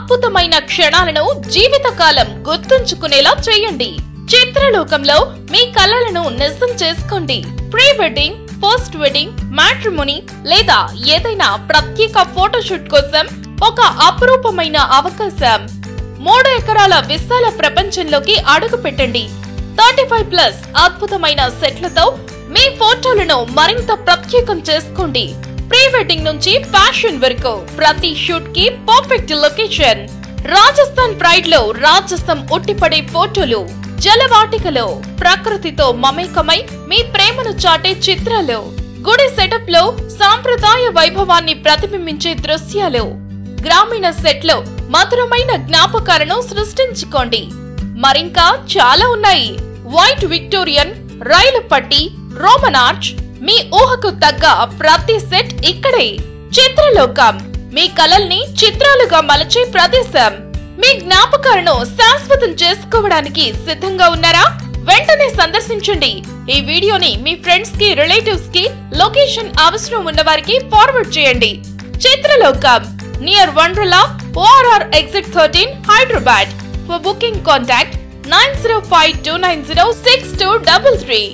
అద్భుతమైన క్షణాలను జీవితకాలం గుర్తుంచుకునేలా చేయండి. చిత్రలోకంలో మీ కలలను నిజం చేసుకోండి. Pre wedding, post wedding, matrimony లేదా ఏదైనా ప్రత్యేక ఫోటోషూట్ కోసం ఒక అపురూపమైన అవకాశం. 3 ఎకరాల విశాల ప్రపంచంలోకి అడుగు పెట్టండి. 35+ అద్భుతమైన సెట్లతో మీ ఫోటోలను మరింత ప్రత్యేకం చేసుకోండి. ప్రీ వెడ్డింగ్ నుంచి ఫ్యాషన్ వరకు ప్రతి షూట్ కి పర్ఫెక్ట్ లొకేషన్. రాజస్థాన్ ప్రైడ్ లో రాజసం ఉట్టిపడే ఫోటోలు, జలవాటికలో ప్రకృతితో మమేకమై మీ ప్రేమను చాటే చిత్రాలు, గుడి సెటప్ లో సాంప్రదాయ వైభవాన్ని ప్రతిబింబించే దృశ్యాలు, గ్రామీణ సెట్ లో మధురమైన జ్ఞాపకాలను సృష్టించుకోండి. మరింకా చాలా ఉన్నాయి. వైట్ విక్టోరియన్, రైలు పట్టి, రోమన్ ఆర్చ్, మీ ఊహకు తగ్గ ప్రతి సెట్ ఇక్కడే. చిత్రలోకం మీ కలల్ని చిత్రాలుగా మలచే ప్రదేశం. మీ జ్ఞాపకాలను శాశ్వతం చేసుకోవడానికి సిద్ధంగా ఉన్నారా? వెంటనే సందర్శించండి. ఈ వీడియోని మీ ఫ్రెండ్స్ కి, రిలేటివ్స్ కి, లొకేషన్ అవసరం ఉన్న వారికి ఫార్వర్డ్ చేయండి. చిత్రలోకం near Wonderla, ORR Exit 13, Hyderabad. For booking, contact 9052906233.